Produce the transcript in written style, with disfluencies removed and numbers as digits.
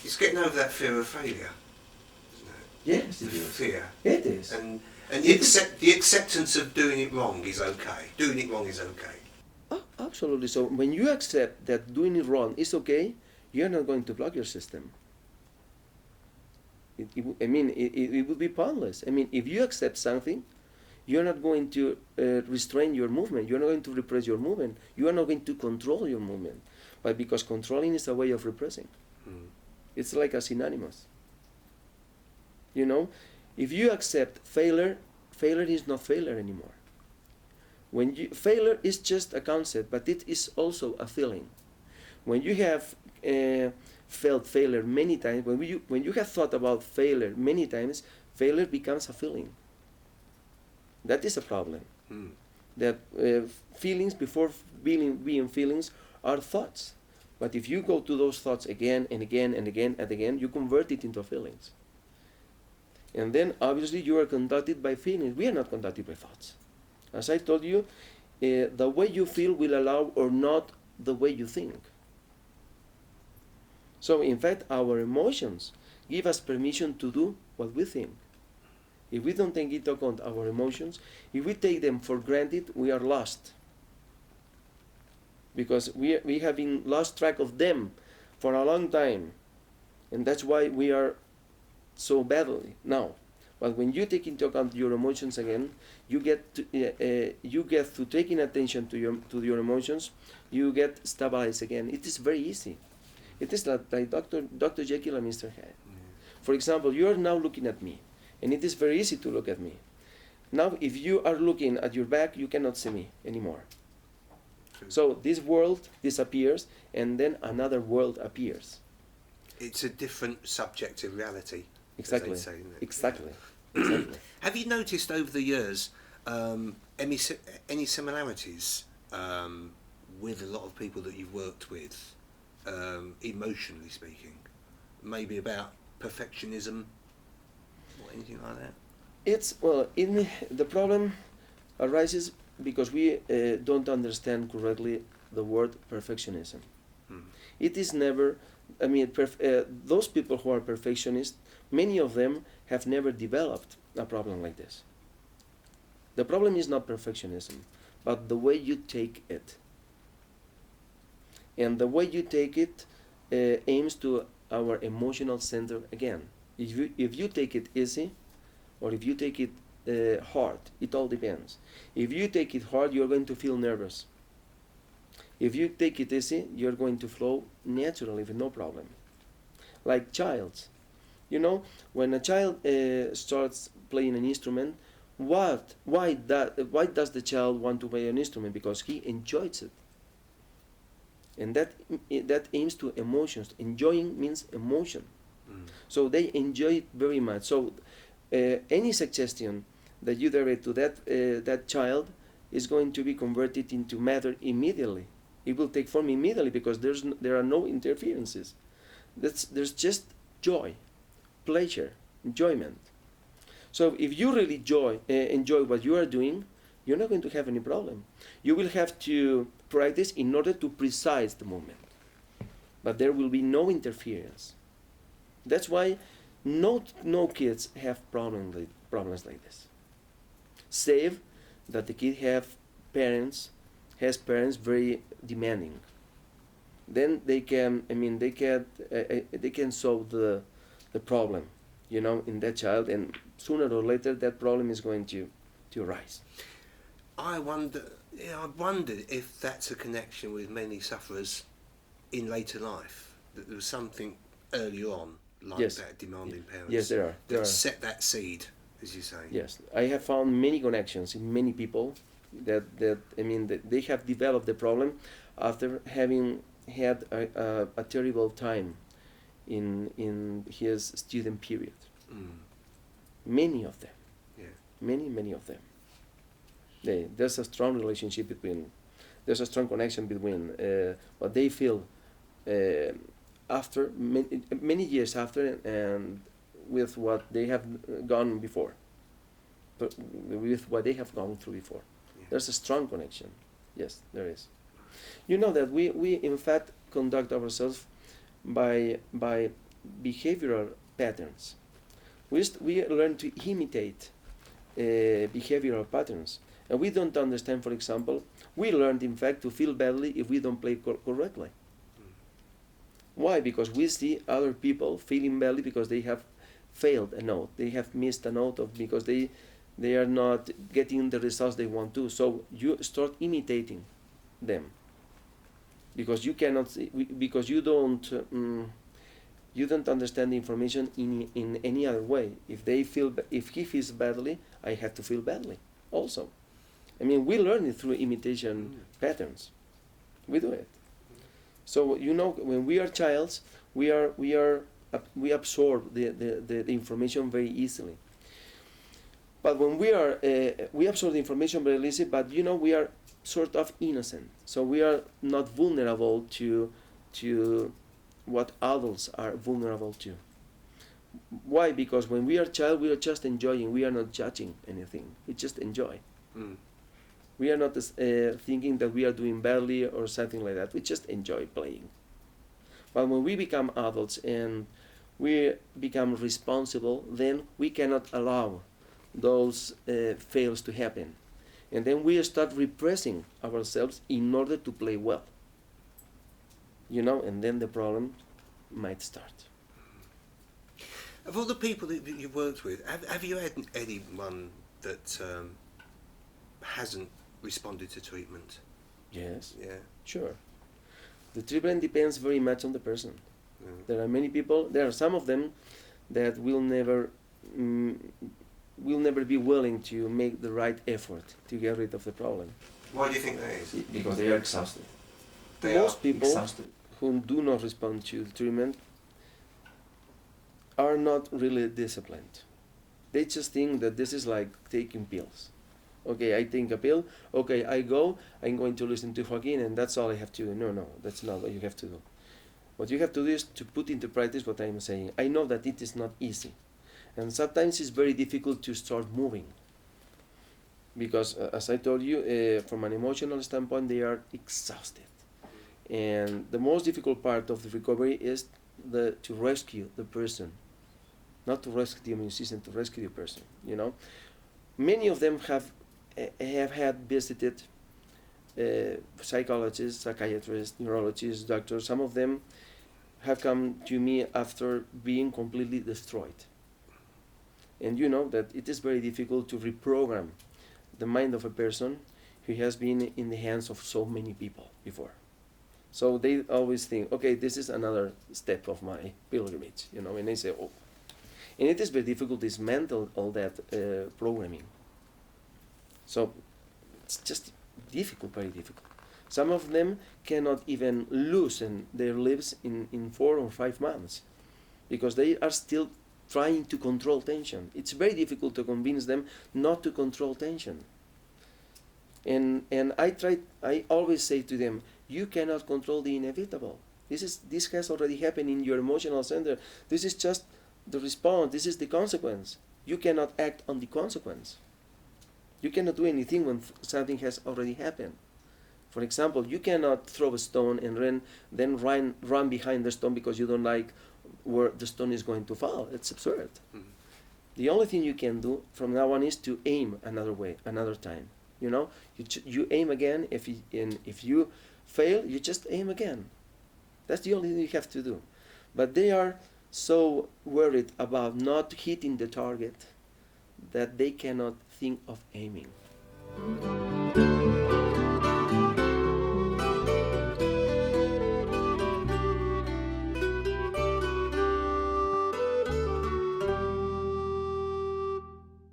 It's getting over that fear of failure, isn't it? Yes, The it is. fear. It is. And the acceptance of doing it wrong is okay. Doing it wrong is okay. Oh, absolutely. So when you accept that doing it wrong is okay, you're not going to block your system. It would be pointless. I mean, if you accept something, you're not going to restrain your movement. You're not going to repress your movement. You are not going to control your movement. But because controlling is a way of repressing. It's like a synonymous. You know, if you accept failure, failure is not failure anymore. Failure is just a concept, but it is also a feeling. When you have felt failure many times, when you have thought about failure many times, failure becomes a feeling. That is a problem. That feelings before being feelings are thoughts. But if you go to those thoughts again and again and again and again, you convert it into feelings. And then obviously you are conducted by feelings. We are not conducted by thoughts. As I told you, the way you feel will allow or not the way you think. So in fact, our emotions give us permission to do what we think. If we don't take into account our emotions, if we take them for granted, we are lost. Because we have been lost track of them for a long time. And that's why we are so badly now. But when you take into account your emotions again, you get to taking attention to your emotions, you get stabilized again. It is very easy. It is like Dr. Jekyll and Mr. Hyde. For example, you are now looking at me, and it is very easy to look at me. Now, if you are looking at your back, you cannot see me anymore. So this world disappears, and then another world appears. It's a different subjective reality. Exactly. Say, isn't it? Exactly. Exactly. Have you noticed over the years any similarities with a lot of people that you've worked with, emotionally speaking? Maybe about perfectionism or anything like that? The problem arises because we don't understand correctly the word perfectionism. It is never, those people who are perfectionists, many of them have never developed a problem like this. The problem is not perfectionism, but the way you take it. And the way you take it aims to our emotional center again. If you take it easy, or if you take it hard, it all depends. If you take it hard, you're going to feel nervous. If you take it easy, you're going to flow naturally with no problem. Like childs. You know, when a child starts playing an instrument, why does the child want to play an instrument? Because he enjoys it. And that aims to emotions. Enjoying means emotion. So they enjoy it very much. So any suggestion that you direct to that child is going to be converted into matter immediately. It will take form immediately because there are no interferences. There's just joy, pleasure, enjoyment. So if you really enjoy what you are doing, you're not going to have any problem. You will have to practice in order to precise the movement. But there will be no interference. That's why no kids have problems like this. Save that the kid has parents very demanding. Then they can solve the problem, in that child, and sooner or later that problem is going to arise. I wondered if that's a connection with many sufferers in later life, that there was something earlier on like that demanding parents. Yes, there are. That set that seed, as you say. Yes, I have found many connections in many people that they have developed the problem after having had a terrible time in his student period. Many of them. Yeah. Many of them. There's a strong relationship there's a strong connection between what they feel after many years after and with what they have gone before, but with what they have gone through before. Yeah. There's a strong connection. Yes, there is. You know that we in fact conduct ourselves by behavioral patterns. We learn to imitate behavioral patterns. And we don't understand, for example, we learned in fact to feel badly if we don't play correctly. Why? Because we see other people feeling badly because they have failed a note, they have missed a note, of because they are not getting the results they want to. So you start imitating them because you cannot see, because you don't understand the information in any other way. If he feels badly, I have to feel badly also. I mean, we learn it through imitation patterns. We do it. So when we are childs, we absorb the information very easily. But when we absorb the information very easily, but we are sort of innocent. So we are not vulnerable to what adults are vulnerable to. Why? Because when we are child, we are just enjoying. We are not judging anything. We just enjoy. We are not thinking that we are doing badly or something like that. We just enjoy playing. But when we become adults and we become responsible, then we cannot allow those fails to happen. And then we start repressing ourselves in order to play well. And then the problem might start. Of all the people that you've worked with, have you had anyone that hasn't responded to treatment? Yes. Yeah. Sure. The treatment depends very much on the person. There are many people. There are some of them that will never be willing to make the right effort to get rid of the problem. Why do you think that is? Because they are exhausted. Most people who do not respond to the treatment are not really disciplined. They just think that this is like taking pills. Okay, I take a pill. Okay, I'm going to listen to Joaquin, and that's all I have to do. No, that's not what you have to do. What you have to do is to put into practice what I'm saying. I know that it is not easy. And sometimes it's very difficult to start moving. Because, as I told you, from an emotional standpoint, they are exhausted. And the most difficult part of the recovery is to rescue the person. Not to rescue the immune system, to rescue the person, Many of them have had visited psychologists, psychiatrists, neurologists, doctors. Some of them have come to me after being completely destroyed. And you know that it is very difficult to reprogram the mind of a person who has been in the hands of so many people before. So they always think, okay, this is another step of my pilgrimage, and they say, oh. And it is very difficult to dismantle all that programming. So it's just difficult, very difficult. Some of them cannot even loosen their lips in 4 or 5 months because they are still trying to control tension. It's very difficult to convince them not to control tension. And I always say to them, you cannot control the inevitable. This has already happened in your emotional center. This is just the response. This is the consequence. You cannot act on the consequence. You cannot do anything when something has already happened. For example, you cannot throw a stone and then run behind the stone because you don't like where the stone is going to fall. It's absurd. Mm-hmm. The only thing you can do from now on is to aim another way, another time. You aim again. If you fail, you just aim again. That's the only thing you have to do. But they are so worried about not hitting the target that they cannot think of aiming.